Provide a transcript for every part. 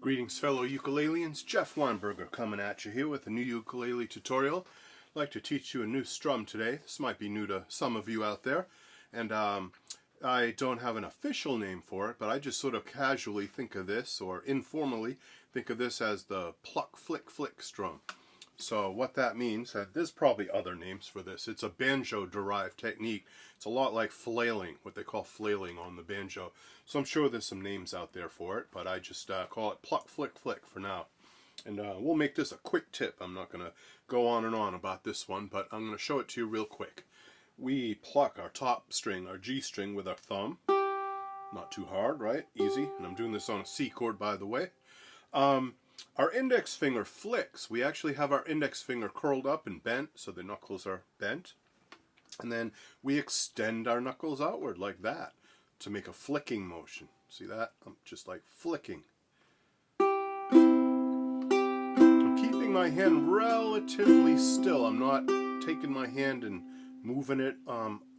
Greetings fellow ukuleleans, Jeff Weinberger coming at you here with a new ukulele tutorial. I'd like to teach you a new strum today. This might be new to some of you out there, and I don't have an official name for it, but I just sort of casually think of this, or informally think of this as the Pluck, Flick, Flick strum. So what that means, there's probably other names for this. It's a banjo-derived technique. It's a lot like flailing, what they call flailing on the banjo. So I'm sure there's some names out there for it, but I just call it Pluck, Flick, Flick for now. And we'll make this a quick tip. I'm not going to go on and on about this one, but I'm going to show it to you real quick. We pluck our top string, our G string, with our thumb. Not too hard, right? Easy. And I'm doing this on a C chord, by the way. Our index finger flicks. We actually have our index finger curled up and bent, so the knuckles are bent. And then we extend our knuckles outward like that to make a flicking motion. See that? I'm just like flicking. I'm keeping my hand relatively still. I'm not taking my hand and moving it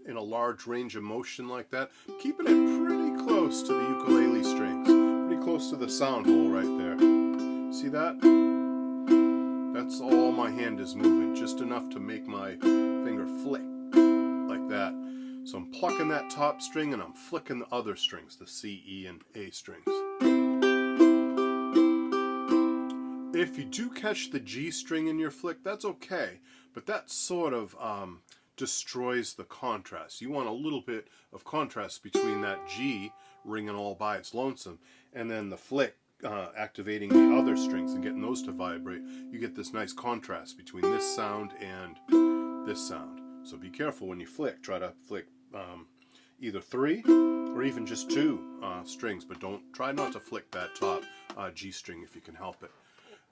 in a large range of motion like that. I'm keeping it pretty close to the ukulele strings. Pretty close to the sound hole right there. See that? That's all my hand is moving, just enough to make my finger flick like that. So I'm plucking that top string and I'm flicking the other strings, the C, E, and A strings. If you do catch the G string in your flick, that's okay, but that sort of destroys the contrast. You want a little bit of contrast between that G ringing all by its lonesome and then the flick activating the other strings and getting those to vibrate. You get this nice contrast between this sound and this sound. So be careful when you flick. Try to flick either 3 or even just 2 strings, but try not to flick that top G string if you can help it.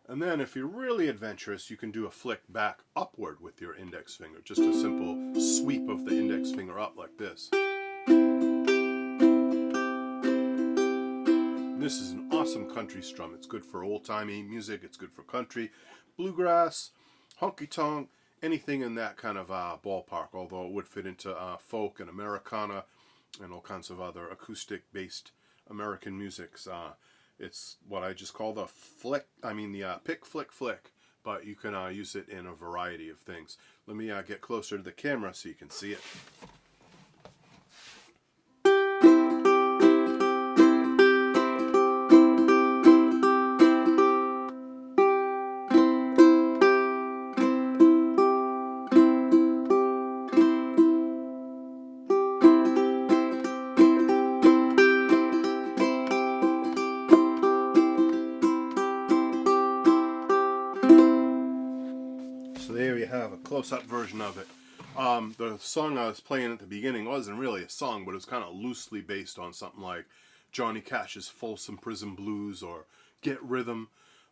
And then if you're really adventurous, you can do a flick back upward with your index finger. Just a simple sweep of the index finger up like this. This is an awesome country strum. It's good for old-timey music. It's good for country, bluegrass, honky-tonk, anything in that kind of ballpark, although it would fit into folk and Americana and all kinds of other acoustic-based American musics. It's what I just call the pick, flick, flick, but you can use it in a variety of things. Let me get closer to the camera so you can see it. So there you have a close-up version of it. The song I was playing at the beginning wasn't really a song, but it was kind of loosely based on something like Johnny Cash's Folsom Prison Blues or Get Rhythm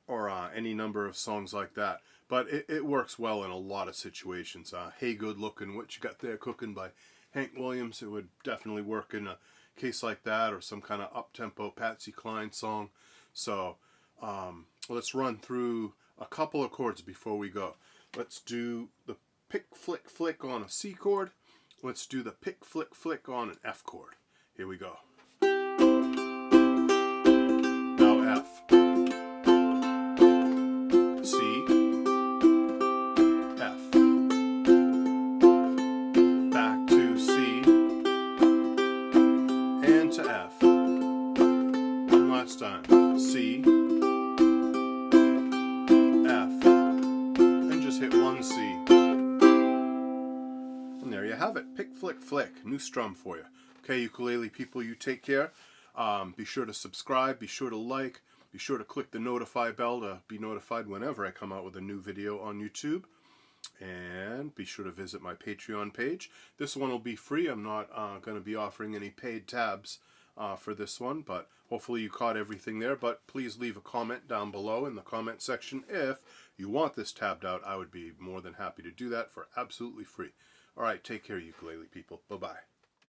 or any number of songs like that. But it works well in a lot of situations. Hey Good Lookin', What You Got There Cookin' by Hank Williams. It would definitely work in a case like that, or some kind of up-tempo Patsy Cline song. So let's run through a couple of chords before we go. Let's do the pick, flick, flick on a C chord. Let's do the pick, flick, flick on an F chord. Here we go. Now F. C. F. Back to C. And to F. One last time. C. Hit 1 C. And there you have it. Pick, flick, flick. New strum for you. Okay, ukulele people, you take care. Be sure to subscribe. Be sure to like. Be sure to click the notify bell to be notified whenever I come out with a new video on YouTube. And be sure to visit my Patreon page. This one will be free. I'm not going to be offering any paid tabs for this one, but hopefully you caught everything there. But please leave a comment down below in the comment section if you want this tabbed out. I would be more than happy to do that for absolutely free. Alright, take care ukulele people. Bye-bye.